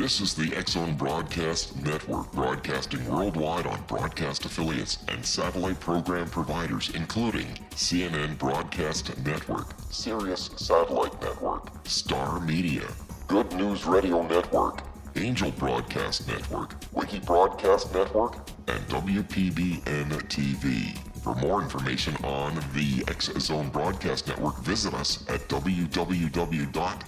This is the X-Zone Broadcast Network, broadcasting worldwide on broadcast affiliates and satellite program providers, including CNN Broadcast Network, Sirius Satellite Network, Star Media, Good News Radio Network, Angel Broadcast Network, Wiki Broadcast Network, and WPBN TV. For more information on the X-Zone Broadcast Network, visit us at www.xzbn.net.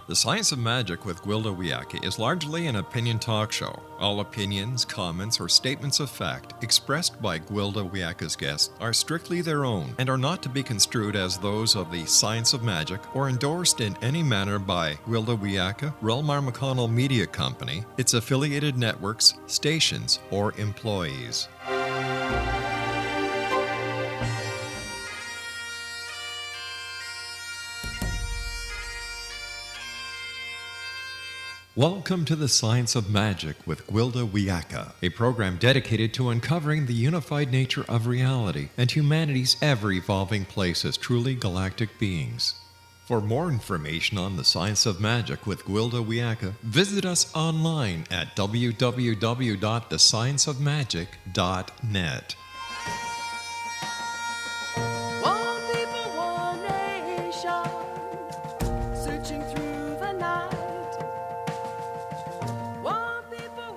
The Science of Magic with Gwilda Wiyaka is largely an opinion talk show. All opinions, comments, or statements of fact expressed by Gwilda Wiyaka's guests are strictly their own and are not to be construed as those of the Science of Magic or endorsed in any manner by Gwilda Wiyaka, Relmar McConnell Media Company, its affiliated networks, stations, or employees. Welcome to the Science of Magic with Gwilda Wiyaka, a program dedicated to uncovering the unified nature of reality and humanity's ever-evolving place as truly galactic beings. For more information on the Science of Magic with Gwilda Wiyaka, visit us online at www.thescienceofmagic.net.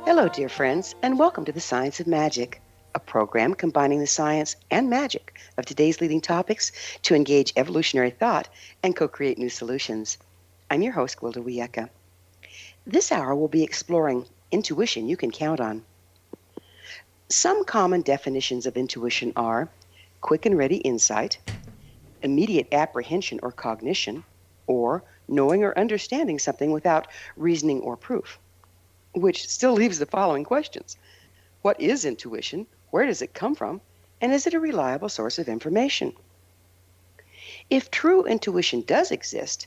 Hello, dear friends, and welcome to the Science of Magic, a program combining the science and magic of today's leading topics to engage evolutionary thought and co-create new solutions. I'm your host, Gwilda Wiyaka. This hour we'll be exploring intuition you can count on. Some common definitions of intuition are quick and ready insight, immediate apprehension or cognition, or knowing or understanding something without reasoning or proof. Which still leaves the following questions. What is intuition? Where does it come from? And is it a reliable source of information? If true intuition does exist,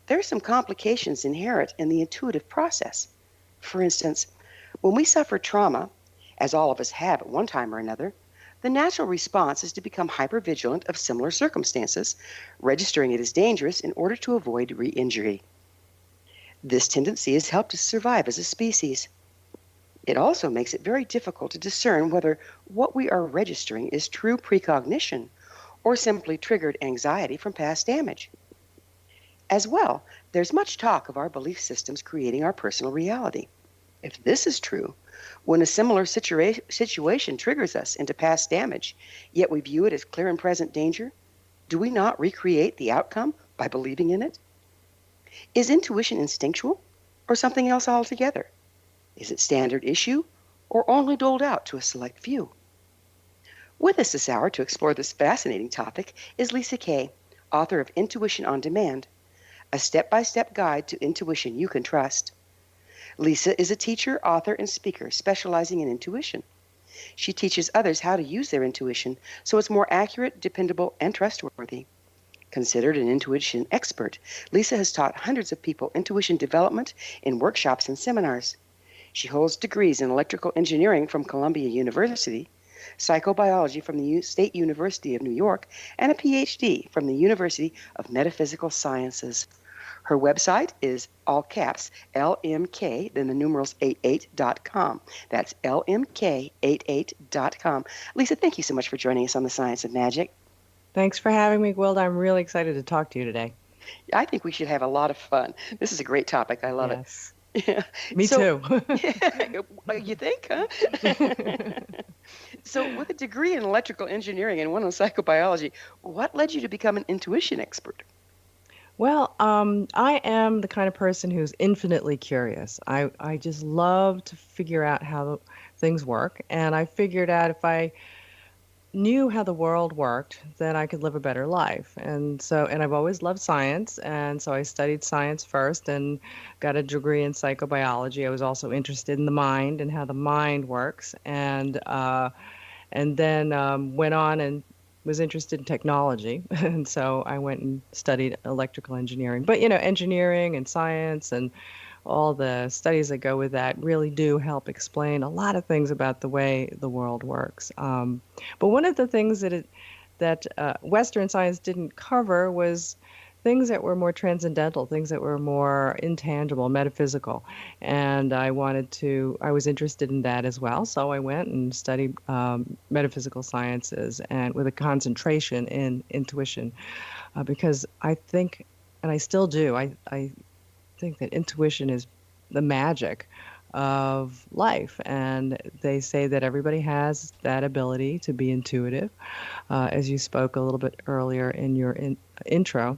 there are some complications inherent in the intuitive process. For instance, when we suffer trauma, as all of us have at one time or another, the natural response is to become hypervigilant of similar circumstances, registering it as dangerous in order to avoid re-injury. This tendency has helped us survive as a species. It also makes it very difficult to discern whether what we are registering is true precognition or simply triggered anxiety from past damage. As well, there's much talk of our belief systems creating our personal reality. If this is true, when a similar situation triggers us into past damage, yet we view it as clear and present danger, do we not recreate the outcome by believing in it? Is intuition instinctual or something else altogether? Is it standard issue or only doled out to a select few? With us this hour to explore this fascinating topic is Lisa Kay, author of Intuition on Demand, a step-by-step guide to intuition you can trust. Lisa is a teacher, author, and speaker specializing in intuition. She teaches others how to use their intuition so it's more accurate, dependable, and trustworthy. Considered an intuition expert, Lisa has taught hundreds of people intuition development in workshops and seminars. She holds degrees in electrical engineering from Columbia University, psychobiology from the State University of New York, and a PhD from the University of Metaphysical Sciences. Her website is all caps LMK, then the numerals 88.com. That's LMK88.com. Lisa, thank you so much for joining us on the Science of Magic. Thanks for having me, Gwilda. I'm really excited to talk to you today. I think we should have a lot of fun. This is a great topic. I love it. Yeah. Me too. You think, huh? So with a degree in electrical engineering and one in psychobiology, what led you to become an intuition expert? Well, I am the kind of person who's infinitely curious. I just love to figure out how things work. And I figured out if I knew how the world worked, then I could live a better life. And I've always loved science. And so I studied science first and got a degree in psychobiology. I was also interested in the mind and how the mind works. And then went on and was interested in technology, and so I went and studied electrical engineering. But engineering and science and all the studies that go with that really do help explain a lot of things about the way the world works. But one of the things that Western science didn't cover was things that were more transcendental, things that were more intangible, metaphysical. And I was interested in that as well. So I went and studied metaphysical sciences and with a concentration in intuition, because I think, and I still do, I think that intuition is the magic of life. And they say that everybody has that ability to be intuitive, as you spoke a little bit earlier in your intro.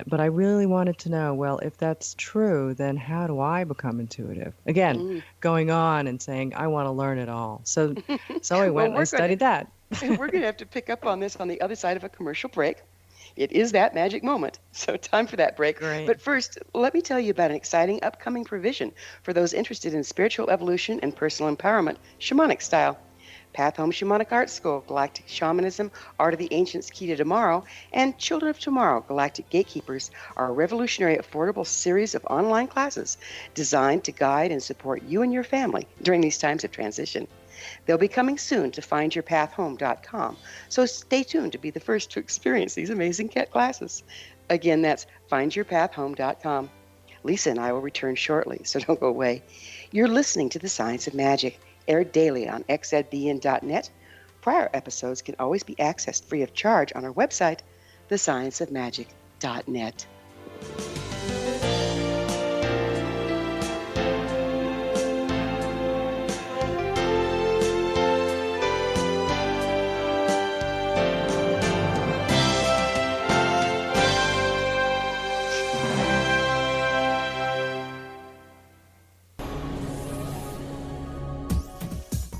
But I really wanted to know, well, if that's true, then how do I become intuitive? Again, going on and saying, I want to learn it all. So I went and I studied that. We're going to have to pick up on this on the other side of a commercial break. It is that magic moment. So time for that break. Great. But first, let me tell you about an exciting upcoming provision for those interested in spiritual evolution and personal empowerment, shamanic style. Path Home Shamanic Art School, Galactic Shamanism, Art of the Ancients Key to Tomorrow, and Children of Tomorrow, Galactic Gatekeepers are a revolutionary, affordable series of online classes designed to guide and support you and your family during these times of transition. They'll be coming soon to findyourpathhome.com, so stay tuned to be the first to experience these amazing classes. Again, that's findyourpathhome.com. Lisa and I will return shortly, so don't go away. You're listening to The Science of Magic, aired daily on xzbn.net. Prior episodes can always be accessed free of charge on our website, thescienceofmagic.net.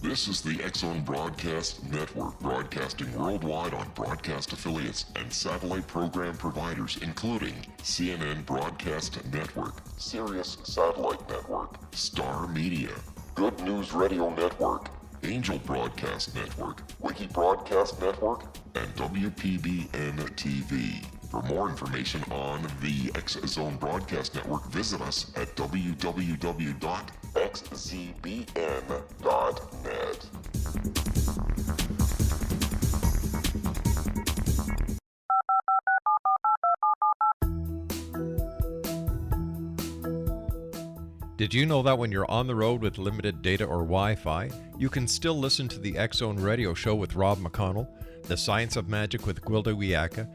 This is the X-Zone Broadcast Network, broadcasting worldwide on broadcast affiliates and satellite program providers, including CNN Broadcast Network, Sirius Satellite Network, Star Media, Good News Radio Network, Angel Broadcast Network, Wiki Broadcast Network, and WPBN TV. For more information on the X-Zone Broadcast Network, visit us at www.xzbn.net. Did you know that when you're on the road with limited data or Wi-Fi, you can still listen to the X-Zone Radio Show with Rob McConnell, The Science of Magic with Gwilda Wiyaka,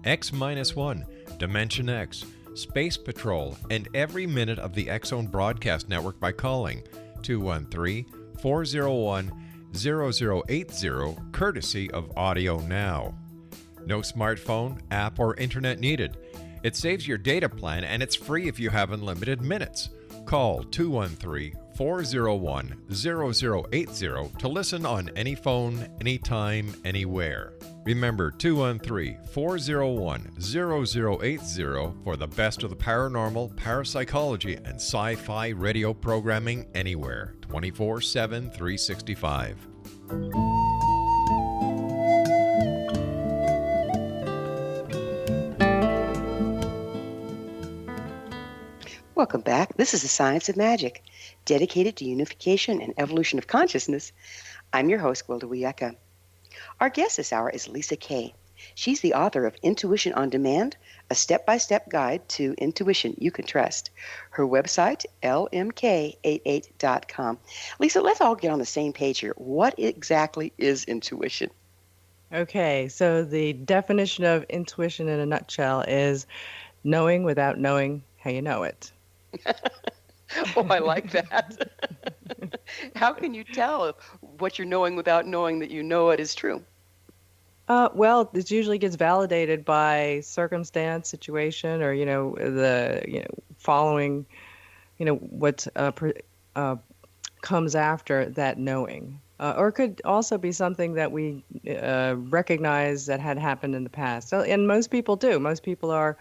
X-1, Dimension X, Space Patrol, and every minute of the X-Zone Broadcast Network by calling 213-401-0080, courtesy of Audio Now. No smartphone, app, or internet needed. It saves your data plan and it's free if you have unlimited minutes. Call 213-401-0080 to listen on any phone, anytime, anywhere. Remember 213-401-0080 for the best of the paranormal, parapsychology, and sci-fi radio programming anywhere, 24/7, 365. Welcome back. This is The Science of Magic, dedicated to unification and evolution of consciousness. I'm your host, Gwilda Wiyaka. Our guest this hour is Lisa Kay. She's the author of Intuition on Demand, a step-by-step guide to intuition you can trust. Her website, lmk88.com. Lisa, let's all get on the same page here. What exactly is intuition? Okay, so the definition of intuition in a nutshell is knowing without knowing how you know it. Oh, I like that. How can you tell what you're knowing without knowing that you know it is true? Well, it usually gets validated by circumstance, situation, or following, what comes after that knowing. Or it could also be something that we recognize that had happened in the past. So, and most people do. Most people are,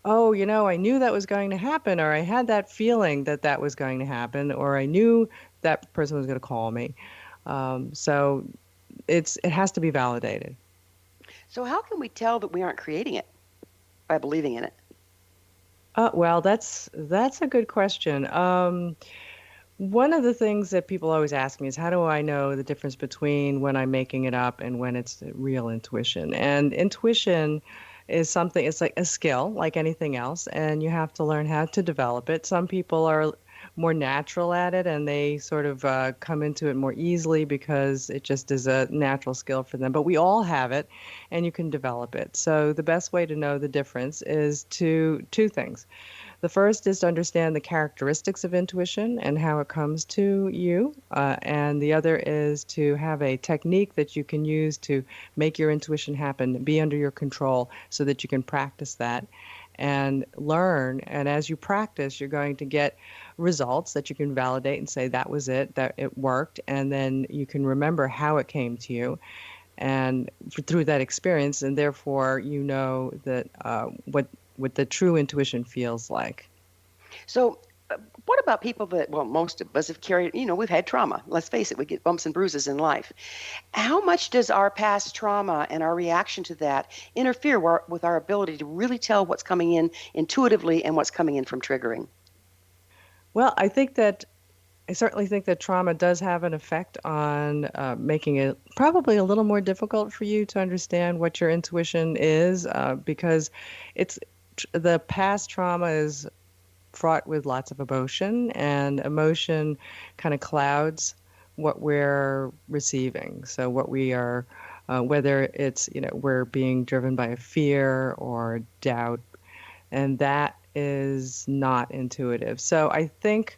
oh, I knew that was going to happen, or I had that feeling that that was going to happen, or I knew that person was going to call me. So it has to be validated. So how can we tell that we aren't creating it by believing in it? Well, that's a good question. One of the things that people always ask me is, how do I know the difference between when I'm making it up and when it's real intuition? And intuition is something, it's like a skill, like anything else, and you have to learn how to develop it. Some people are more natural at it and they sort of come into it more easily because it just is a natural skill for them. But we all have it and you can develop it. So the best way to know the difference is two things. The first is to understand the characteristics of intuition and how it comes to you. And the other is to have a technique that you can use to make your intuition happen, be under your control so that you can practice that and learn. And as you practice, you're going to get results that you can validate and say, that was it, that it worked. And then you can remember how it came to you and through that experience, and therefore you know that what the true intuition feels like. So, what about people that, well, most of us have carried, we've had trauma. Let's face it, we get bumps and bruises in life. How much does our past trauma and our reaction to that interfere with our ability to really tell what's coming in intuitively and what's coming in from triggering? Well, I certainly think that trauma does have an effect on making it probably a little more difficult for you to understand what your intuition is, because the past trauma is fraught with lots of emotion, and emotion kind of clouds what we're receiving. So what we are, whether it's, we're being driven by a fear or doubt, and that is not intuitive. So I think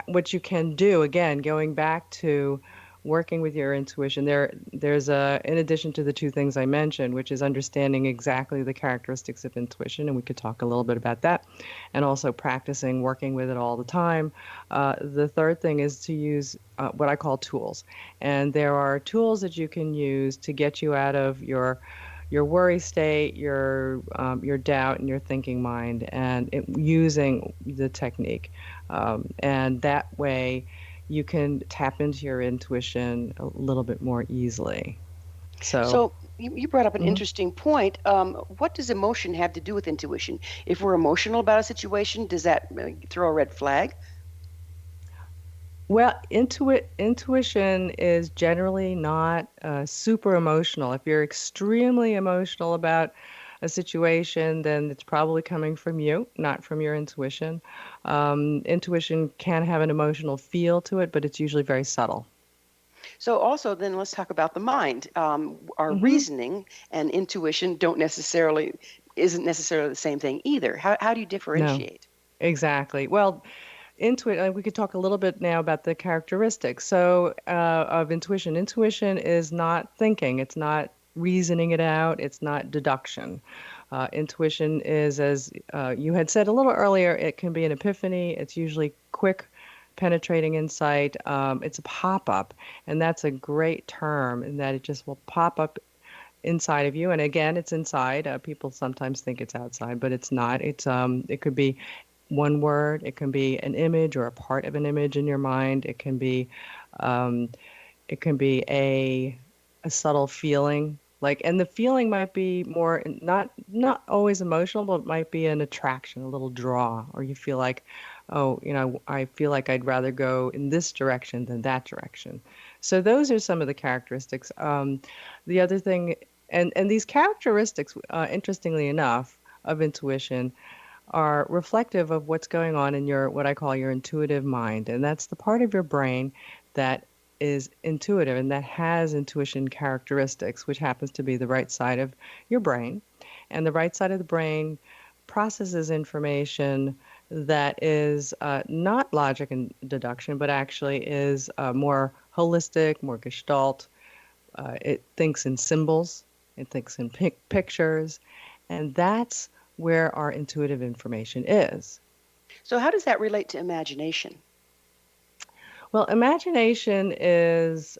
what you can do, again, going back to working with your intuition, there's in addition to the two things I mentioned, which is understanding exactly the characteristics of intuition, and we could talk a little bit about that, and also practicing working with it all the time. The third thing is to use what I call tools, and there are tools that you can use to get you out of your worry state, your doubt, and your thinking mind, and using the technique, and that way you can tap into your intuition a little bit more easily. So, So, you brought up an mhm. interesting point. What does emotion have to do with intuition? If we're emotional about a situation, does that throw a red flag? Well, intuition is generally not super emotional. If you're extremely emotional about a situation, then it's probably coming from you, not from your intuition. Intuition can have an emotional feel to it, but it's usually very subtle. So also then let's talk about the mind. Our Hmm. reasoning and intuition isn't necessarily the same thing either. How do you No, differentiate? exactly. Well, we could talk a little bit now about the characteristics. So, of intuition. Intuition is not thinking. It's not reasoning it out. It's not deduction. Intuition is, as you had said a little earlier, it can be an epiphany. It's usually quick, penetrating insight. It's a pop-up, and that's a great term in that it just will pop up inside of you. And again, it's inside. People sometimes think it's outside, but it's not. It could be one word. It can be an image or a part of an image in your mind. Um, it can be a subtle feeling. Like, and the feeling might be more not always emotional, but it might be an attraction, a little draw, or you feel like, oh, I feel like I'd rather go in this direction than that direction. So those are some of the characteristics. The other thing, and these characteristics, interestingly enough, of intuition are reflective of what's going on in your what I call your intuitive mind. And that's the part of your brain that is intuitive and that has intuition characteristics, which happens to be the right side of your brain. And the right side of the brain processes information that is not logic and deduction, but actually is more holistic, more gestalt. It thinks in symbols, it thinks in pictures, and that's where our intuitive information is. So how does that relate to imagination? Well, imagination is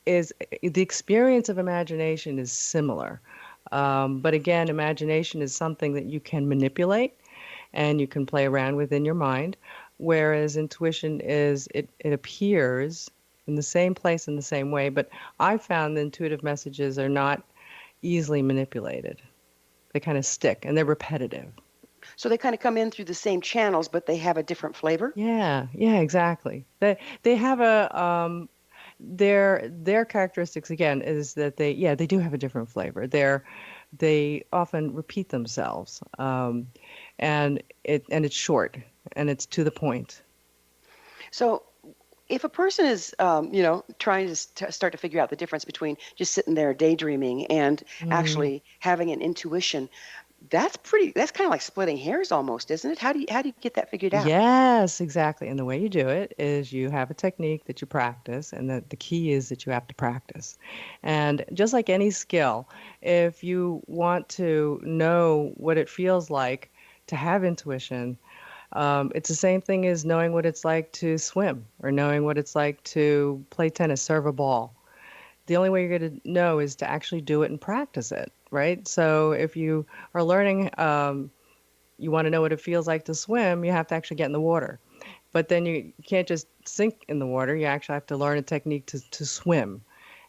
the experience of imagination is similar. But again, imagination is something that you can manipulate and you can play around with in your mind, whereas intuition it appears in the same place in the same way. But I found the intuitive messages are not easily manipulated. They kind of stick and they're repetitive. So they kind of come in through the same channels, but they have a different flavor? Yeah, yeah, exactly. They have a their characteristics again is that they do have a different flavor. They often repeat themselves, and it's short and it's to the point. So if a person is, trying to start to figure out the difference between just sitting there daydreaming and Mm. actually having an intuition, that's kind of like splitting hairs almost, isn't it? How do you get that figured out? Yes, exactly. And the way you do it is you have a technique that you practice, and the key is that you have to practice. And just like any skill, if you want to know what it feels like to have intuition, it's the same thing as knowing what it's like to swim or knowing what it's like to play tennis, serve a ball. The only way you're going to know is to actually do it and practice it, right? So if you are learning, you want to know what it feels like to swim, you have to actually get in the water. But then you can't just sink in the water. You actually have to learn a technique to swim.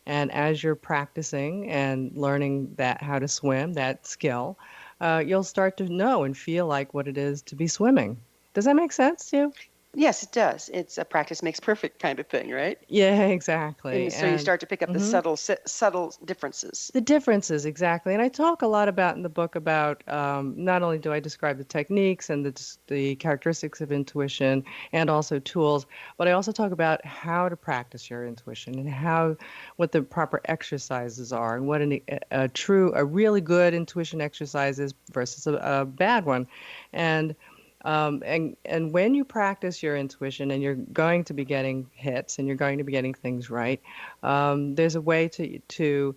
And as you're practicing and learning that how to swim, that skill, you'll start to know and feel like what it is to be swimming. Does that make sense to you? Yes, it does. It's a practice makes perfect kind of thing, right? Yeah, exactly. And so you And start to pick up the mhm. subtle differences. The differences, exactly. And I talk a lot about in the book about not only do I describe the techniques and the characteristics of intuition and also tools, but I also talk about how to practice your intuition and what the proper exercises are and what a really good intuition exercise is versus a bad one. And and when you practice your intuition and you're going to be getting hits and you're going to be getting things right, there's a way to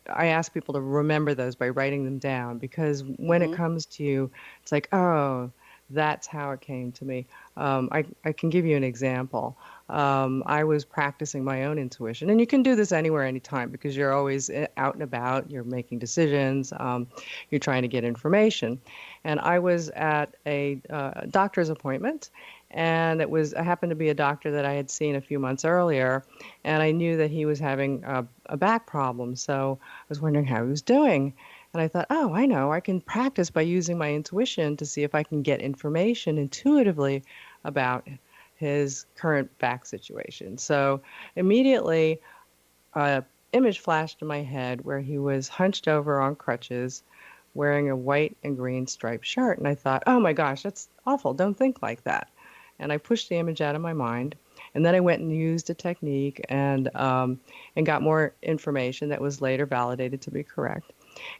I ask people to remember those by writing them down because when it Hmm. comes to you, it's like, oh, that's how it came to me. I can give you an example. I was practicing my own intuition, and you can do this anywhere, anytime, because you're always out and about, you're making decisions, you're trying to get information. And I was at a doctor's appointment, and I happened to be a doctor that I had seen a few months earlier, and I knew that he was having a back problem. So I was wondering how he was doing. And I thought, oh, I know, I can practice by using my intuition to see if I can get information intuitively about his current back situation. So immediately, a image flashed in my head where he was hunched over on crutches, wearing a white and green striped shirt. And I thought, oh my gosh, that's awful. Don't think like that. And I pushed the image out of my mind. And then I went and used a technique and got more information that was later validated to be correct.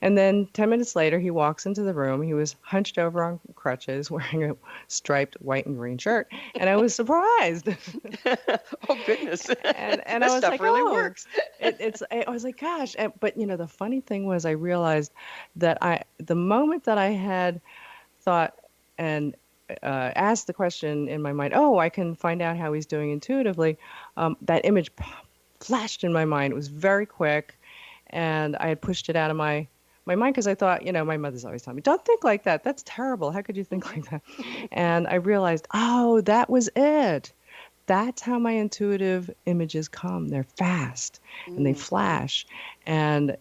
And then 10 minutes later, he walks into the room. He was hunched over on crutches, wearing a striped white and green shirt. And I was surprised. Oh goodness, And I this was stuff like, really oh, works. I was like, gosh. But the funny thing was, I realized that the moment that I had thought and asked the question in my mind, oh, I can find out how he's doing intuitively, that image flashed in my mind. It was very quick, and I had pushed it out of my mind because I thought, my mother's always telling me, don't think like that. That's terrible. How could you think Hmm. like that? And I realized, oh, that was it. That's how my intuitive images come. They're fast and they Mm. flash, and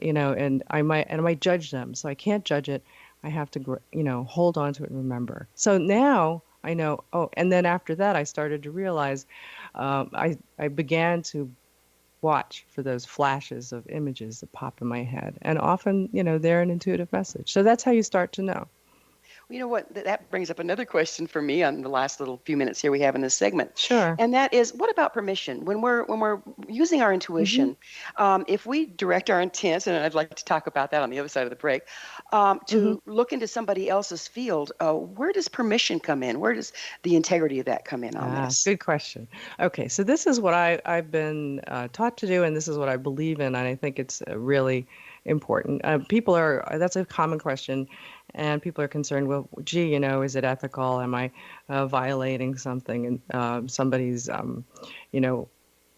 I might judge them. So I can't judge it. I have to, hold on to it and remember. So now I know. Oh, and then after that, I started to realize, I began to watch for those flashes of images that pop in my head, and often, they're an intuitive message. So that's how you start to know. You know what? That brings up another question for me on the last little few minutes here we have in this segment, Sure. and that is, what about permission? When we're using our Hmm. intuition, if we direct our intent, and I'd like to talk about that on the other side of the break, Hmm. to look into somebody else's field, where does permission come in? Where does the integrity of that come in on this? Good question. Okay, so this is what I've been taught to do, and this is what I believe in, and I think it's really important. That's a common question, and people are concerned, well, gee, is it ethical? Am I violating something and somebody's, you know,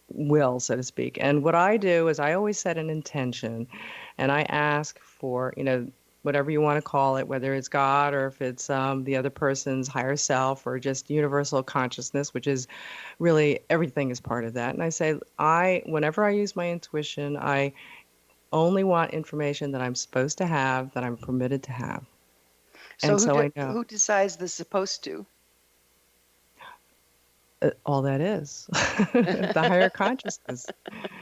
will, so to speak? And what I do is I always set an intention, and I ask for, whatever you want to call it, whether it's God or if it's the other person's higher self or just universal consciousness, which is really everything is part of that. And I say, whenever I use my intuition, I only want information that I'm supposed to have, that I'm permitted to have. So And so I know who decides the supposed to? all that is the higher consciousness.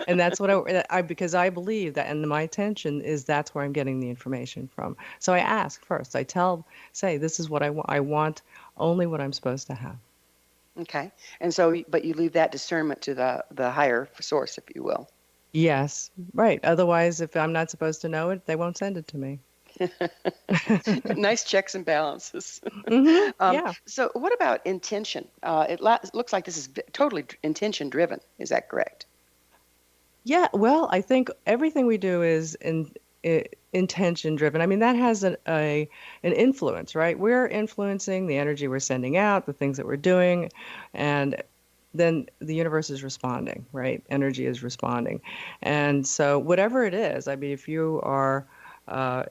And that's what because I believe that, and my intention is that's where I'm getting the information from. So I ask first. Say, this is what I want. I want only what I'm supposed to have. Okay. And so, but you leave that discernment to the higher source, if you will. Yes, right. Otherwise, if I'm not supposed to know it, they won't send it to me. Nice checks and balances. Yeah. So what about intention? It looks like this is totally intention driven. Is that correct? Yeah, well, I think everything we do is intention driven. I mean, that has an influence, right? We're influencing the energy we're sending out, the things that we're doing, and then the universe is responding, right? Energy is responding. And so, whatever it is, I mean, if you are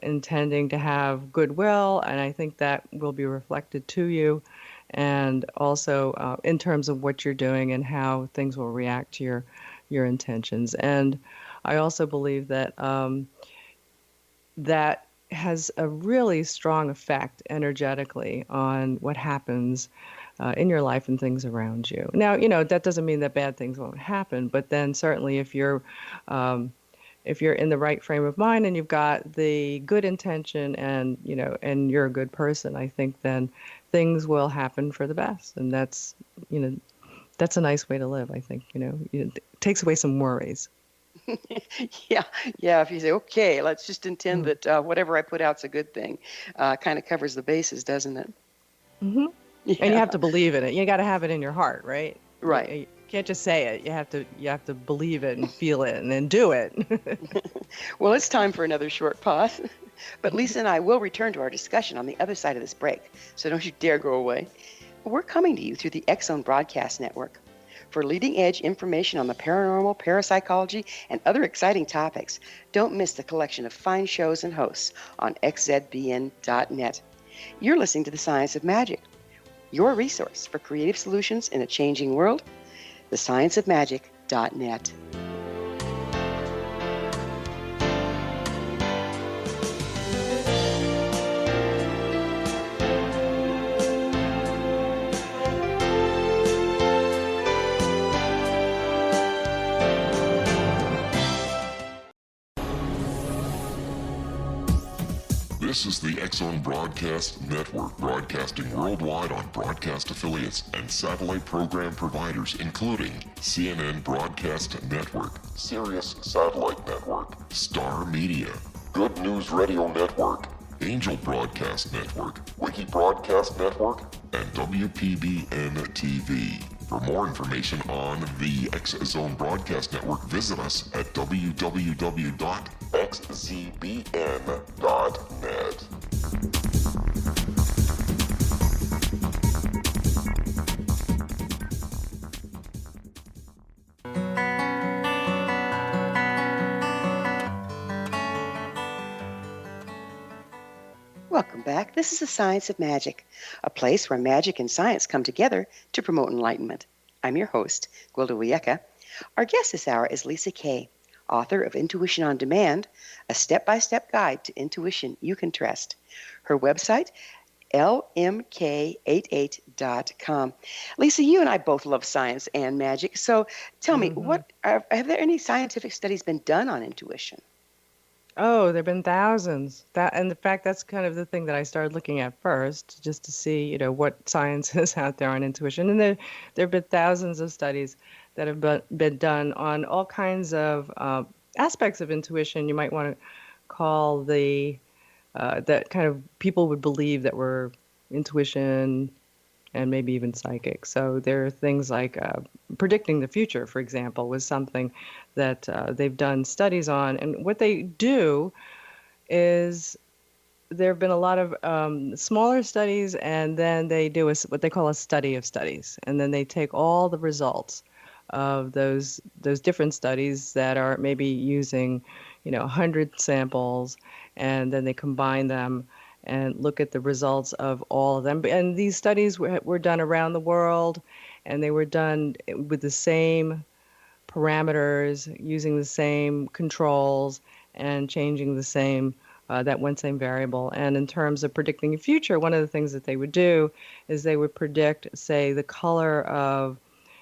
intending to have goodwill, and I think that will be reflected to you, and also in terms of what you're doing and how things will react to your intentions. And I also believe that that has a really strong effect energetically on what happens in your life and things around you. Now, that doesn't mean that bad things won't happen, but then certainly if you're in the right frame of mind and you've got the good intention and and you're a good person, I think then things will happen for the best. And that's a nice way to live, I think. It takes away some worries. Yeah, yeah. If you say, okay, let's just intend Mm. that whatever I put out's a good thing, kind of covers the bases, doesn't it? Hmm. And you Yeah, have to believe in it. You got to have it in your heart, right? right. You can't just say it. You have to believe it and feel it and then do it. Well, it's time for another short pause. But Lisa and I will return to our discussion on the other side of this break, so don't you dare go away. We're coming to you through the X-Zone Broadcast Network. For leading-edge information on the paranormal, parapsychology, and other exciting topics, don't miss the collection of fine shows and hosts on xzbn.net. You're listening to The Science of Magic, your resource for creative solutions in a changing world, thescienceofmagic.net. This is the X-Zone Broadcast Network, broadcasting worldwide on broadcast affiliates and satellite program providers, including CNN Broadcast Network, Sirius Satellite Network, Star Media, Good News Radio Network, Angel Broadcast Network, Wiki Broadcast Network, and WPBN TV. For more information on the X-Zone Broadcast Network, visit us at www.xzbn.net. Welcome back. This is the Science of Magic, a place where magic and science come together to promote enlightenment. I'm your host, Gwilda Wiyaka. Our guest this hour is Lisa Kay, author of Intuition on Demand, a step-by-step guide to intuition you can trust. Her website, lmk88.com. Lisa, you and I both love science and magic, so tell me, have there any scientific studies been done on intuition? Oh, there have been thousands. And in fact, that's kind of the thing that I started looking at first, just to see, what science is out there on intuition. And there have been thousands of studies that have been done on all kinds of aspects of intuition. You might want to call that kind of people would believe that were intuition and maybe even psychic. So there are things like predicting the future, for example, was something that they've done studies on. And what they do is there have been a lot of smaller studies, and then they do what they call a study of studies. And then they take all the results of those different studies that are maybe using, 100 samples, and then they combine them and look at the results of all of them. And these studies were done around the world, and they were done with the same parameters, using the same controls, and changing the same that one same variable. And in terms of predicting the future, one of the things that they would do is they would predict, say, the color of,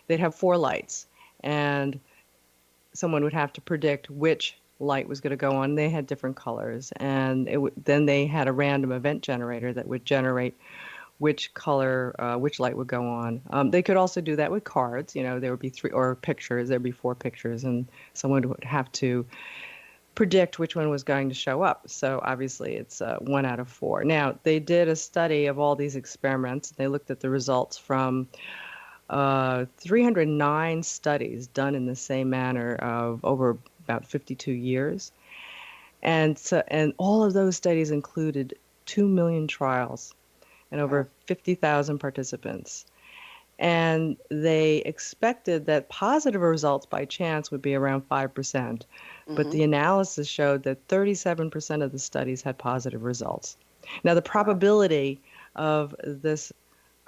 they'd have four lights, and someone would have to predict which light was going to go on. They had different colors, and then they had a random event generator that would generate which color, which light would go on. They could also do that with cards. There would be three, or pictures. There'd be four pictures, and someone would have to predict which one was going to show up. So obviously it's 1 out of 4. Now, they did a study of all these experiments. They looked at the results from 309 studies done in the same manner of over about 52 years. And all of those studies included 2 million trials and over 50,000 participants. And they expected that positive results by chance would be around 5%. But the analysis showed that 37% of the studies had positive results. Now, the probability of this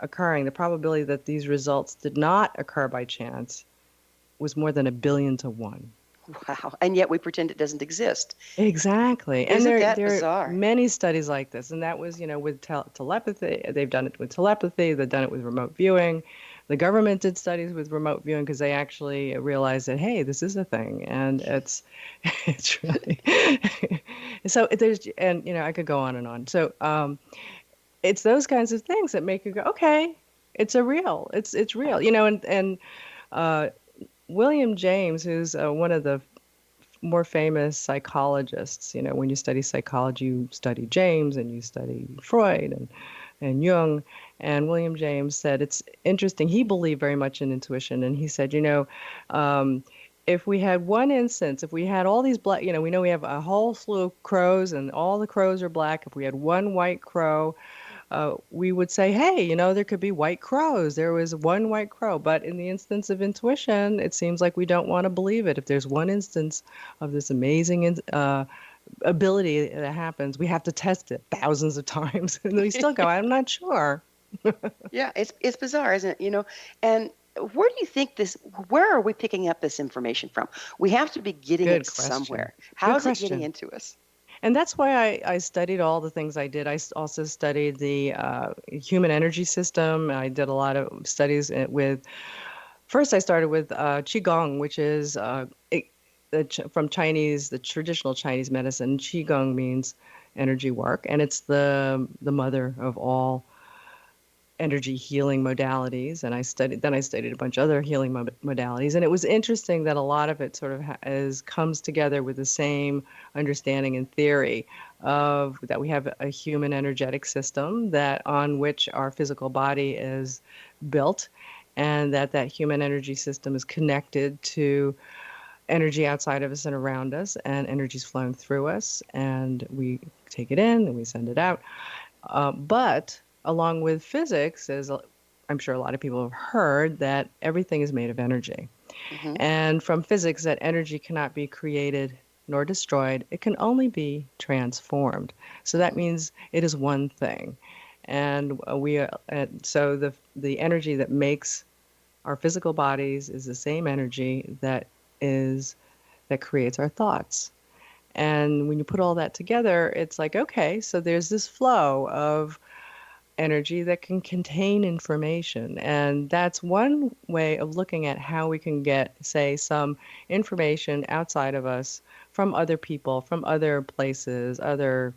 occurring, the probability that these results did not occur by chance, was more than 1,000,000,000 to 1. Wow. And yet we pretend it doesn't exist. Exactly. And Isn't that there are bizarre? many studies like this. And that was, with telepathy. They've done it with telepathy. They've done it with remote viewing. The government did studies with remote viewing because they actually realized that, hey, this is a thing. And it's really, so there's, and, I could go on and on. So it's those kinds of things that make you go, okay, it's real. It's real. And William James, who's one of the more famous psychologists. When you study psychology, you study James and you study Freud and Jung. And William James said it's interesting. He believed very much in intuition. And he said, if we had one instance, if we had all these black, we know we have a whole slew of crows and all the crows are black. If we had one white crow, we would say, hey, there could be white crows. There was one white crow. But in the instance of intuition, it seems like we don't want to believe it. If there's one instance of this amazing ability that happens, we have to test it thousands of times. And we still go, I'm not sure. Yeah, it's bizarre, isn't it? And where do you think where are we picking up this information from? We have to be getting Good it question. somewhere. Good How is it question. getting into us? And that's why I studied all the things I did. I also studied the human energy system. I did a lot of studies first I started with Qigong, which is from Chinese, the traditional Chinese medicine. Qigong means energy work, and it's the mother of all energy healing modalities. And I studied a bunch of other healing modalities. And it was interesting that a lot of it sort of comes together with the same understanding and theory of that we have a human energetic system on which our physical body is built, and that human energy system is connected to energy outside of us and around us, and energy's flowing through us, and we take it in and we send it out. But along with physics, as I'm sure a lot of people have heard, that everything is made of energy. And from physics, that energy cannot be created nor destroyed. It can only be transformed. So that means it is one thing. And so the energy that makes our physical bodies is the same energy that creates our thoughts. And when you put all that together, it's like, okay, so there's this flow of energy that can contain information. And that's one way of looking at how we can get, say, some information outside of us from other people, from other places, other,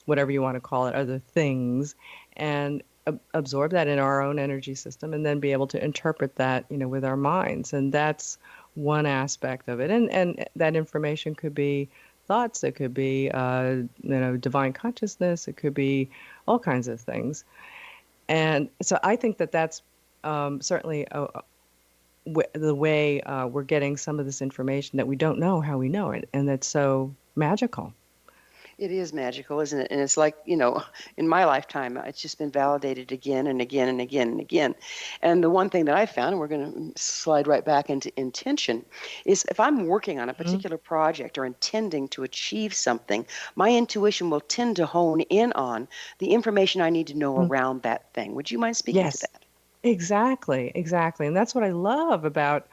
whatever you want to call it, other things, and absorb that in our own energy system, and then be able to interpret that, with our minds. And that's one aspect of it. And that information could be thoughts, it could be, divine consciousness, it could be all kinds of things. And so I think that that's certainly the way we're getting some of this information that we don't know how we know it. And that's so magical. It is magical, isn't it? And it's like, in my lifetime, it's just been validated again and again and again and again. And the one thing that I found, and we're going to slide right back into intention, is if I'm working on a particular project or intending to achieve something, my intuition will tend to hone in on the information I need to know around that thing. Would you mind speaking to that? Exactly. And that's what I love about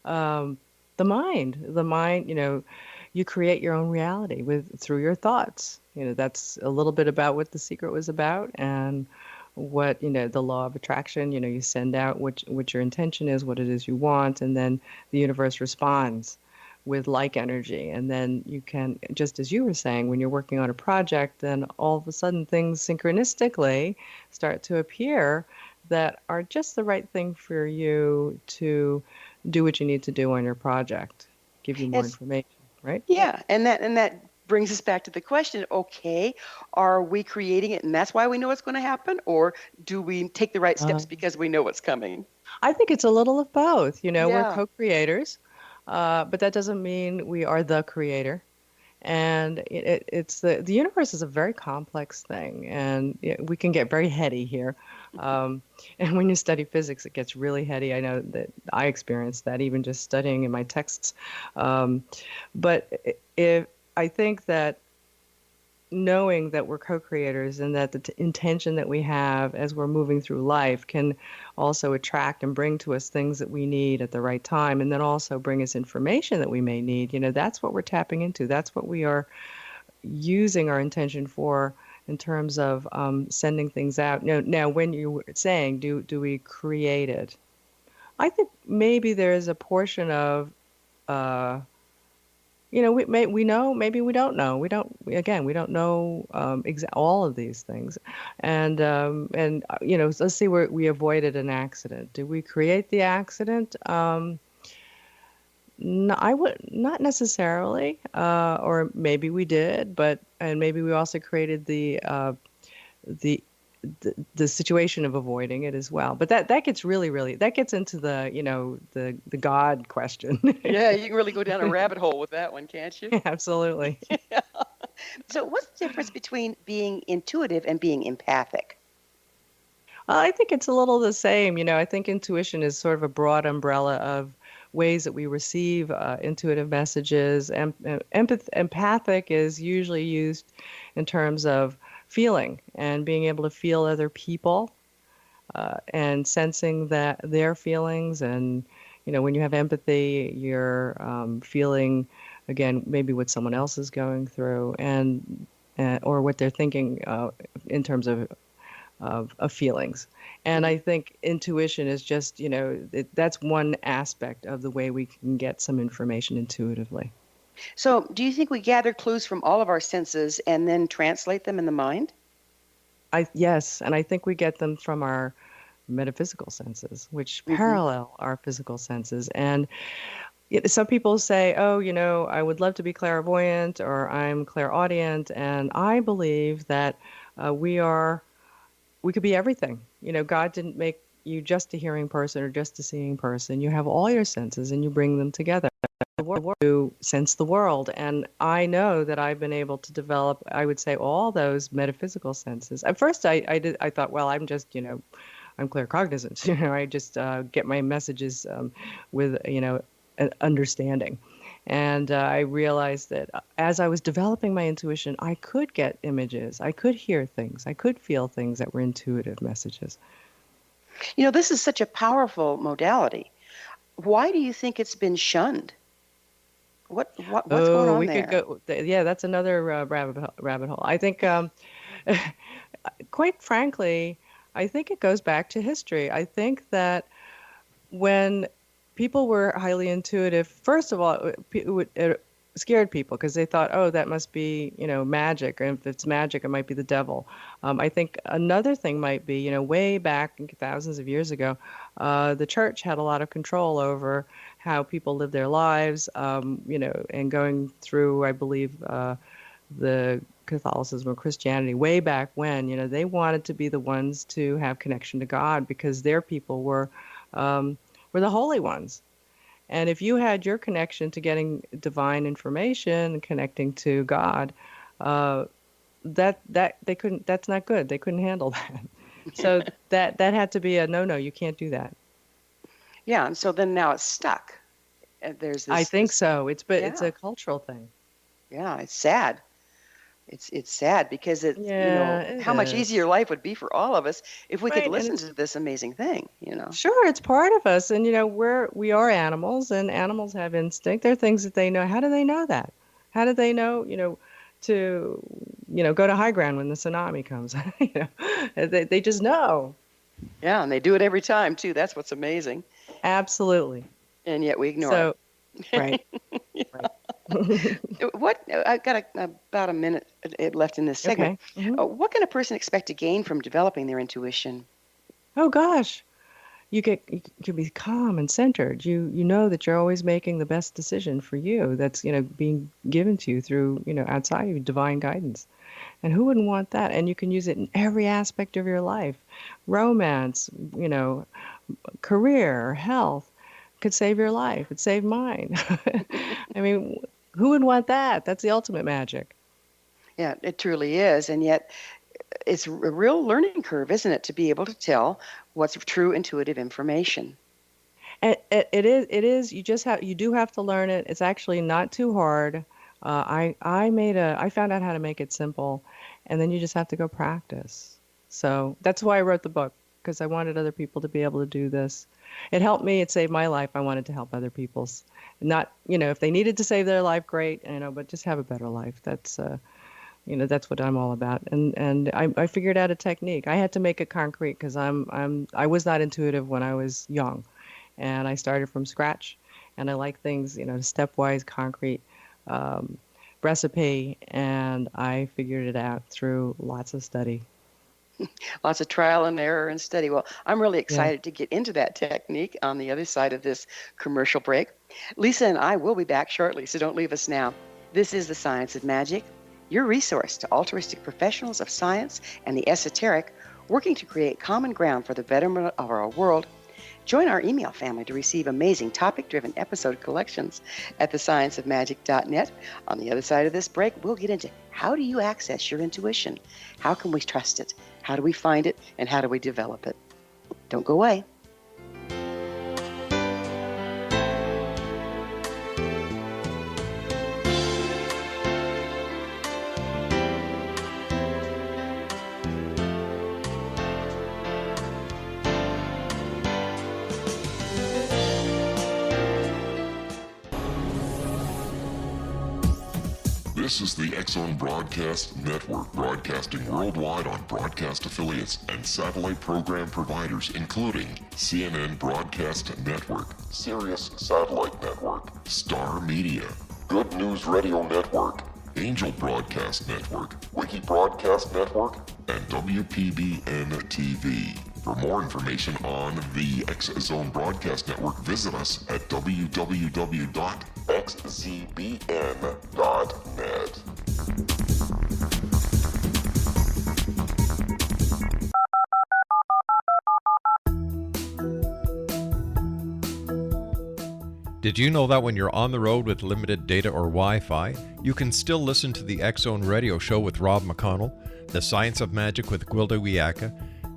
the mind. The mind, you create your own reality through your thoughts. That's a little bit about what The Secret was about, and what, the law of attraction. You send out what your intention is, what it is you want, and then the universe responds with like energy. And then you can, just as you were saying, when you're working on a project, then all of a sudden things synchronistically start to appear that are just the right thing for you to do what you need to do on your project, give you more Yes. information, right? Yeah, and that brings us back to the question, okay, are we creating it and that's why we know it's going to happen, or do we take the right steps Uh, because we know what's coming? I think it's a little of both. We're Yeah. co-creators, but that doesn't mean we are the creator. And it's the universe is a very complex thing, and we can get very heady here. And when you study physics, it gets really heady. I know that I experienced that even just studying in my texts. Um, but if I think that knowing that we're co-creators, and that the intention that we have as we're moving through life can also attract and bring to us things that we need at the right time, and then also bring us information that we may need. That's what we're tapping into. That's what we are using our intention for, in terms of sending things out. Now, when you were saying, do we create it? I think maybe there is a portion of uh, we know, maybe we don't know. Again, we don't know all of these things. And let's see where we avoided an accident. Did we create the accident? No, I would not necessarily, or maybe we did, and maybe we also created the the situation of avoiding it as well. But that gets really, that gets into the God question. Yeah, you can really go down a rabbit hole with that one, can't you? Absolutely. Yeah. So what's the difference between being intuitive and being empathic? I think it's a little the same. I think intuition is sort of a broad umbrella of ways that we receive intuitive messages. Empathic is usually used in terms of feeling and being able to feel other people, and sensing that their feelings. And when you have empathy, you're feeling, again, maybe what someone else is going through, and or what they're thinking in terms of feelings. And Mhm. I think intuition is just, that's one aspect of the way we can get some information intuitively. So do you think we gather clues from all of our senses and then translate them in the mind? Yes, and I think we get them from our metaphysical senses, which Hmm. parallel our physical senses. And some people say, oh, I would love to be clairvoyant, or I'm clairaudient. And I believe that we could be everything. God didn't make you just a hearing person or just a seeing person. You have all your senses and you bring them together to sense the world. And I know that I've been able to develop, I would say, all those metaphysical senses. At first, I thought, well, I'm just, I'm claircognizant. I just get my messages with, an understanding. And I realized that as I was developing my intuition, I could get images, I could hear things, I could feel things that were intuitive messages. This is such a powerful modality. Why do you think it's been shunned? What's going Oh, on we could there? go. Yeah, that's another rabbit hole. I think, quite frankly, I think it goes back to history. I think that when people were highly intuitive, first of all, it scared people because they thought, oh, that must be, magic. And if it's magic, it might be the devil. I think another thing might be, way back thousands of years ago, the church had a lot of control over how people live their lives, and going through, I believe, the Catholicism or Christianity way back when, they wanted to be the ones to have connection to God because their people were the holy ones. And if you had your connection to getting divine information and connecting to God, uh, that they couldn't. That's not good. They couldn't handle that. So that had to be a no, no. You can't do that. Yeah, and so then now it's stuck. And there's I think this so. It's yeah, a cultural thing. yeah, it's sad. It's sad because Yeah, it how much easier is. life would be for all of us if we could Right, and listen it's to this amazing thing. sure it's part of us, and we are animals, and animals have instinct. There are things that they know. How do they know that? How did they know, to, go to high ground when the tsunami comes? They just know. Yeah, and they do it every time too. That's what's amazing. Absolutely. And yet we ignore So, right, it. right. What I got about a minute left in this segment. Okay. Hmm. What can a person expect to gain from developing their intuition? Oh gosh. You can be calm and centered. You know that you're always making the best decision for you. That's, being given to you through, outside of you, divine guidance. And who wouldn't want that? And you can use it in every aspect of your life. Romance, career, health could save your life. It saved mine. I mean, who would want that? That's the ultimate magic. Yeah, it truly is. And yet it's a real learning curve, isn't it, to be able to tell what's true intuitive information? And it is. You do have to learn it. It's actually not too hard. I found out how to make it simple, and then you just have to go practice. So that's why I wrote the book, because I wanted other people to be able to do this. It helped me. It saved my life. I wanted to help other people's. Not, if they needed to save their life, great, but just have a better life. That's what I'm all about. And I figured out a technique. I had to make it concrete because I was not intuitive when I was young, and I started from scratch. And I like things, stepwise, concrete recipe, and I figured it out through lots of study. Lots of trial and error and study. Well, I'm really Yeah. excited to get into that technique on the other side of this commercial break. Lisa and I will be back shortly, so don't leave us now. This is The Science of Magic, your resource to altruistic professionals of science and the esoteric working to create common ground for the betterment of our world. Join our email family to receive amazing topic-driven episode collections at thescienceofmagic.net. On the other side of this break, we'll get into how do you access your intuition? How can we trust it? How do we find it? And how do we develop it? Don't go away. This is the TSOM Broadcast Network, broadcasting worldwide on broadcast affiliates and satellite program providers, including CNN Broadcast Network, Sirius Satellite Network, Star Media, Good News Radio Network, Angel Broadcast Network, Wiki Broadcast Network, and WPBN TV. For more information on the TSOM Broadcast Network, visit us at www.xzbn.net. Did you know that when you're on the road with limited data or Wi-Fi, you can still listen to the X-Zone Radio Show with Rob McConnell, The Science of Magic with Gwilda Wiyaka,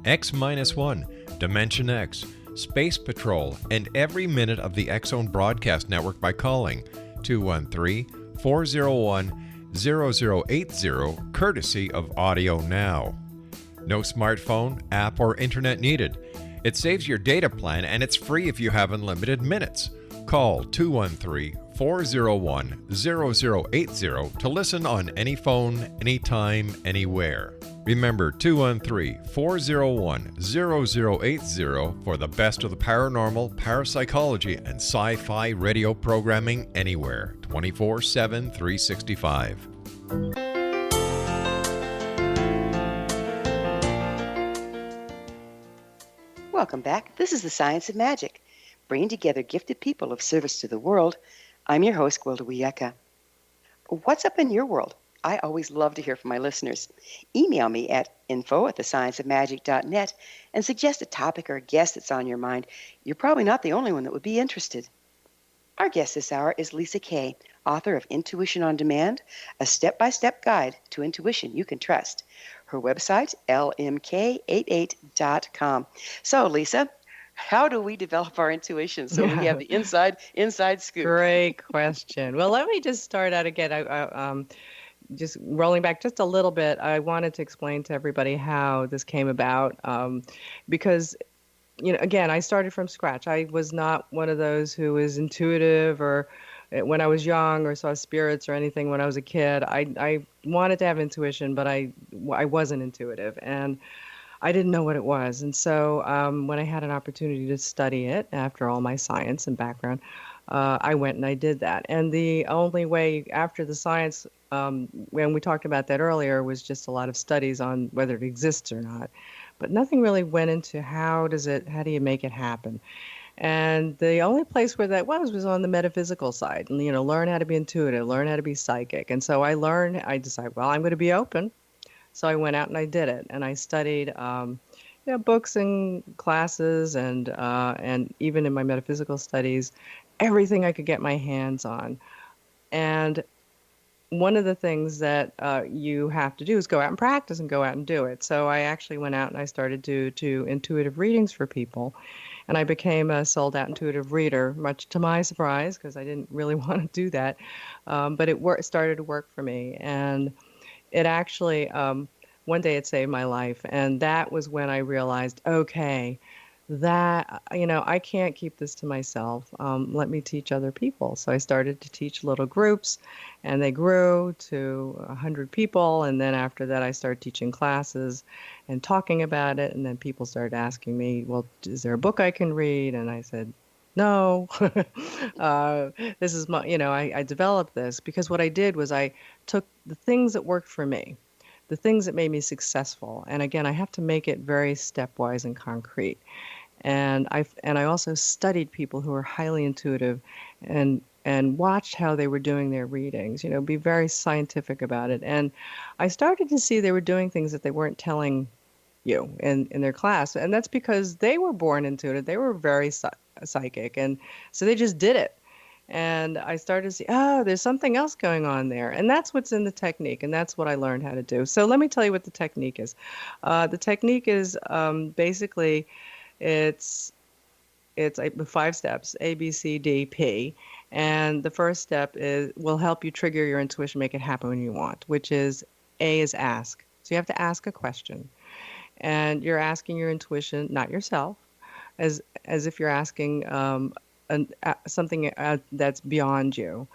X-1, Dimension X, Space Patrol, and every minute of the X-Zone Broadcast Network by calling 213-401-0080, courtesy of Audio Now. No smartphone, app, or internet needed. It saves your data plan, and it's free if you have unlimited minutes. Call 213-401-0080 to listen on any phone, anytime, anywhere. Remember 213-401-0080 for the best of the paranormal, parapsychology, and sci-fi radio programming anywhere, 24/7, 365. Welcome back. This is The Science of Magic, bringing together gifted people of service to the world. I'm your host, Gwilda Wiyaka. What's up in your world? I always love to hear from my listeners. Email me at info@thescienceofmagic.net and suggest a topic or a guest that's on your mind. You're probably not the only one that would be interested. Our guest this hour is Lisa Kay, author of Intuition on Demand, a step-by-step guide to intuition you can trust. Her website, lmk88.com. So, Lisa, how do we develop our intuition so we have the inside scoop? Great question. Well, let me just start out again. Just rolling back just a little bit, I wanted to explain to everybody how this came about, because, again, I started from scratch. I was not one of those who was intuitive or, when I was young or saw spirits or anything when I was a kid. I wanted to have intuition, but I wasn't intuitive, and I didn't know what it was. And so when I had an opportunity to study it after all my science and background, I went and I did that. And the only way after the science, when we talked about that earlier, was just a lot of studies on whether it exists or not. But nothing really went into how do you make it happen? And the only place where that was on the metaphysical side. And, learn how to be intuitive, learn how to be psychic. And so I decided, well, I'm going to be open. So I went out and I did it, and I studied, books and classes, and even in my metaphysical studies, everything I could get my hands on. And one of the things that you have to do is go out and practice and go out and do it. So I actually went out and I started to do intuitive readings for people, and I became a sold-out intuitive reader, much to my surprise, because I didn't really want to do that, but it started to work for me, and it actually, one day it saved my life. And that was when I realized, okay, that, I can't keep this to myself. Let me teach other people. So I started to teach little groups, and they grew to 100 people. And then after that, I started teaching classes and talking about it. And then people started asking me, well, is there a book I can read? And I said, no. This is I developed this because what I did was I took the things that worked for me, the things that made me successful. And again, I have to make it very stepwise and concrete. And I also studied people who were highly intuitive and watched how they were doing their readings, be very scientific about it. And I started to see they were doing things that they weren't telling you in their class. And that's because they were born intuitive. They were very psychic. And so they just did it. And I started to see, oh, there's something else going on there. And that's what's in the technique. And that's what I learned how to do. So let me tell you what the technique is. The technique is basically, it's 5 steps, A, B, C, D, P. And the first step will help you trigger your intuition, make it happen when you want, which is A is ask. So you have to ask a question. And you're asking your intuition, not yourself, as if you're asking something that's beyond you.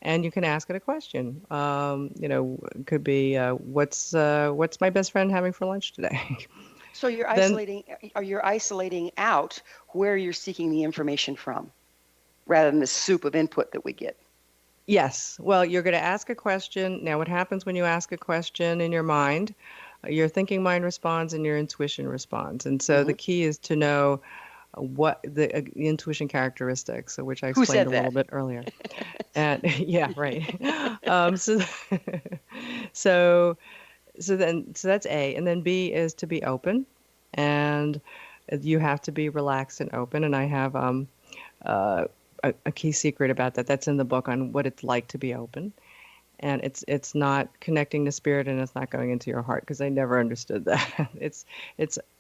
And you can ask it a question. It could be, what's my best friend having for lunch today? So you're isolating out where you're seeking the information from, rather than the soup of input that we get. Yes. Well, you're going to ask a question. Now, what happens when you ask a question in your mind? Your thinking mind responds and your intuition responds. And so the key is to know what the intuition characteristics, which I explained a little bit earlier. And yeah, right. So that's A. And then B is to be open. And you have to be relaxed and open. And I have a key secret about that. That's in the book on what it's like to be open. And it's not connecting to spirit, and it's not going into your heart, because I never understood that. It's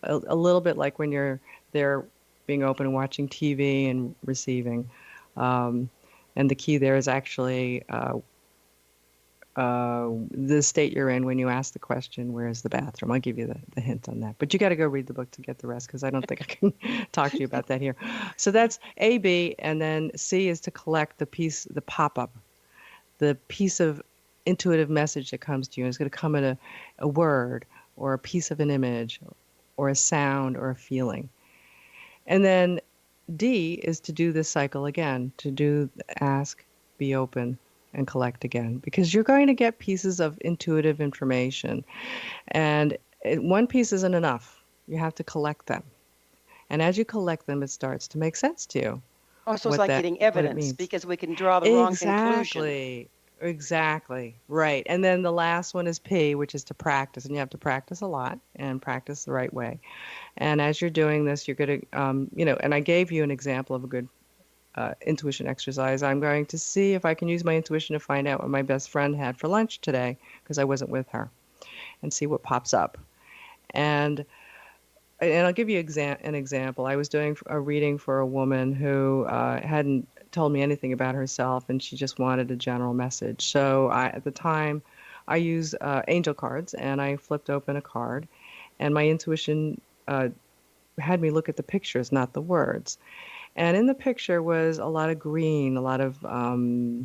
a little bit like when you're there being open and watching TV and receiving. And the key there is actually the state you're in when you ask the question, where's the bathroom? I'll give you the hint on that. But you got to go read the book to get the rest, because I don't think I can talk to you about that here. So that's A, B, and then C is to collect the pop-up, the piece of intuitive message that comes to you. It's going to come in a word or a piece of an image or a sound or a feeling. And then D is to do this cycle again, to do ask, be open, and collect again, because you're going to get pieces of intuitive information. And one piece isn't enough. You have to collect them. And as you collect them, it starts to make sense to you. Oh, so it's like getting evidence, because we can draw the wrong conclusion. Exactly. Right. And then the last one is P, which is to practice. And you have to practice a lot and practice the right way. And as you're doing this, you're going to, and I gave you an example of a good intuition exercise. I'm going to see if I can use my intuition to find out what my best friend had for lunch today, because I wasn't with her, and see what pops up. And I'll give you an example. I was doing a reading for a woman who hadn't told me anything about herself, and she just wanted a general message. So at the time, I used angel cards, and I flipped open a card, and my intuition had me look at the pictures, not the words. And in the picture was a lot of green, a lot of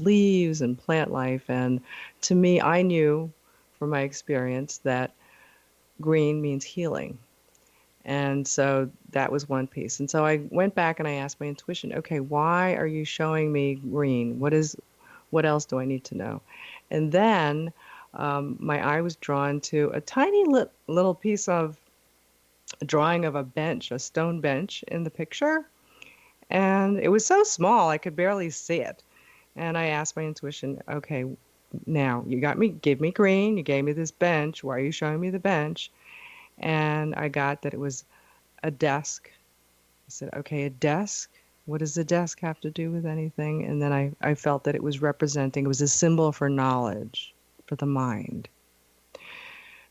leaves and plant life. And to me, I knew from my experience that green means healing. And so that was one piece. And so I went back and I asked my intuition, okay, why are you showing me green? What else do I need to know? And then my eye was drawn to a tiny little piece of a drawing of a bench, a stone bench in the picture. And it was so small, I could barely see it. And I asked my intuition, okay, now you give me green, you gave me this bench. Why are you showing me the bench? And I got that it was a desk. I said, okay, a desk. What does the desk have to do with anything? And then I felt that it was a symbol for knowledge, for the mind.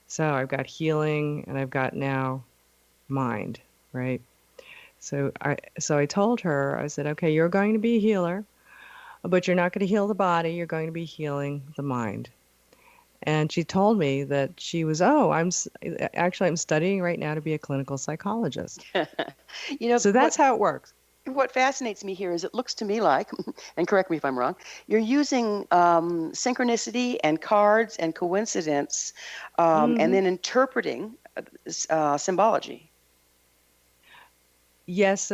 So I've got healing and I've got now mind, right? So I told her, I said, okay, you're going to be a healer, but you're not going to heal the body. You're going to be healing the mind. And she told me that she was, I'm studying right now to be a clinical psychologist. So that's how it works. What fascinates me here is it looks to me like, and correct me if I'm wrong, you're using synchronicity and cards and coincidence and then interpreting symbology. Yes,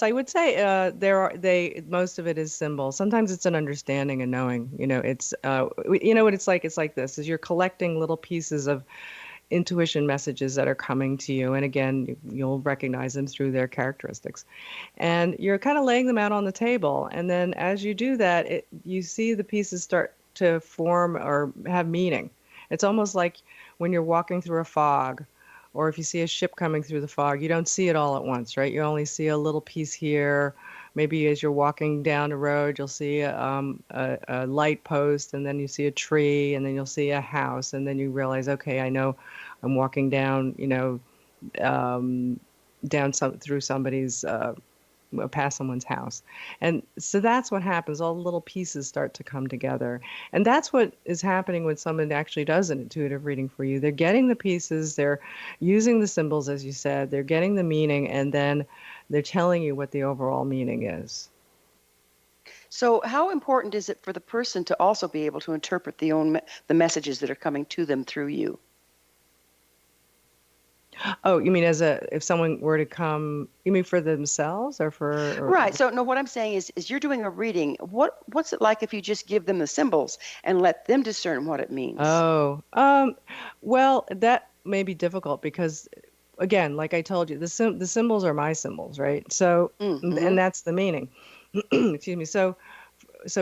I would say most of it is symbol. Sometimes it's an understanding and knowing. It's what it's like. It's like this: is you're collecting little pieces of intuition messages that are coming to you, and again, you'll recognize them through their characteristics, and you're kind of laying them out on the table. And then as you do that, you see the pieces start to form or have meaning. It's almost like when you're walking through a fog. Or if you see a ship coming through the fog, you don't see it all at once, right? You only see a little piece here. Maybe as you're walking down the road, you'll see a light post, and then you see a tree, and then you'll see a house, and then you realize, okay, I know I'm walking down, through somebody's, past someone's house. And so that's what happens. All the little pieces start to come together. And that's what is happening when someone actually does an intuitive reading for you. They're getting the pieces, they're using the symbols, as you said, they're getting the meaning, and then they're telling you what the overall meaning is. So how important is it for the person to also be able to interpret the messages that are coming to them through you? Oh, you mean if someone were to come, you mean for themselves or for? Right. So no, what I'm saying is you're doing a reading. What's it like if you just give them the symbols and let them discern what it means? Oh, well, that may be difficult because, again, like I told you, the symbols are my symbols, right? So, and that's the meaning. Excuse me. So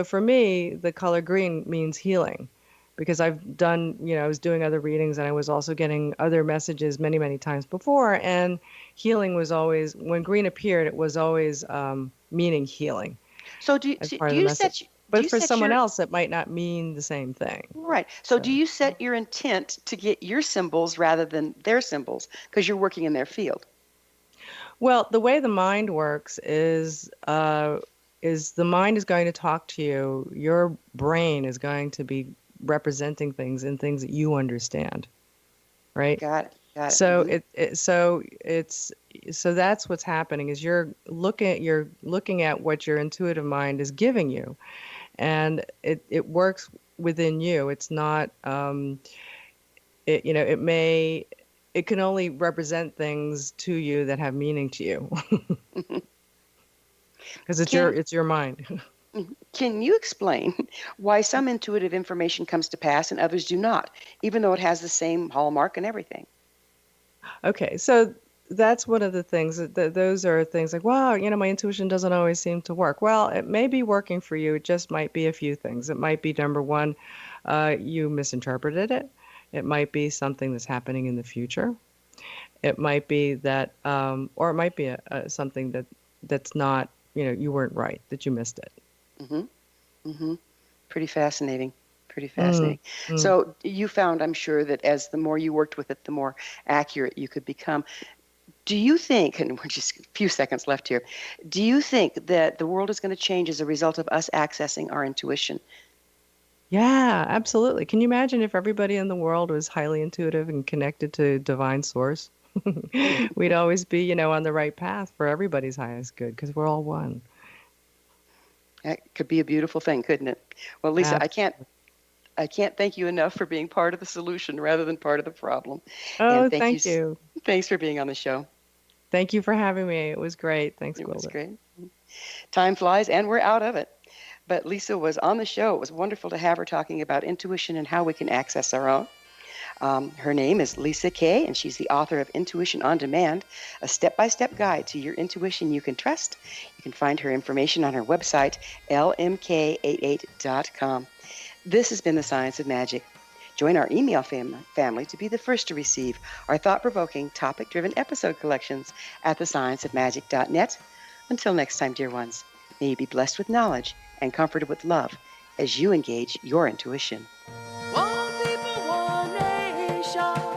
for me, the color green means healing. Because I've done, I was doing other readings and I was also getting other messages many, many times before. And healing was always, when green appeared, it was always meaning healing. So do you set... But for someone else, it might not mean the same thing. Right. So do you set your intent to get your symbols rather than their symbols because you're working in their field? Well, the way the mind works is the mind is going to talk to you. Your brain is going to be representing things and things that you understand, right? Got it. So so that's what's happening is you're looking at what your intuitive mind is giving you, and it works within you. It's not it can only represent things to you that have meaning to you because it's your mind. Can you explain why some intuitive information comes to pass and others do not, even though it has the same hallmark and everything? Okay, so that's one of the things those are things like, wow, my intuition doesn't always seem to work. Well, it may be working for you. It just might be a few things. It might be number one, you misinterpreted it. It might be something that's happening in the future. It might be that, or it might be something that's not, you weren't right, that you missed it. Pretty fascinating. So you found, I'm sure, that as the more you worked with it, the more accurate you could become. Do you think, and we're just a few seconds left here, do you think that the world is going to change as a result of us accessing our intuition? Yeah, absolutely. Can you imagine if everybody in the world was highly intuitive and connected to divine source? we'd always be, on the right path for everybody's highest good because we're all one. That could be a beautiful thing, couldn't it? Well, Lisa, Absolutely. I can't thank you enough for being part of the solution rather than part of the problem. And Oh, thank you. thanks for being on the show. Thank you for having me. It was great. Thanks, It was Gwilda. great. Time flies and we're out of it. But Lisa was on the show. It was wonderful to have her talking about intuition and how we can access our own. Her name is Lisa Kay, and she's the author of Intuition on Demand, a step-by-step guide to your intuition you can trust. You can find her information on her website, lmk88.com. This has been The Science of Magic. Join our email family to be the first to receive our thought-provoking, topic-driven episode collections at thescienceofmagic.net. Until next time, dear ones, may you be blessed with knowledge and comforted with love as you engage your intuition. One people, one nation.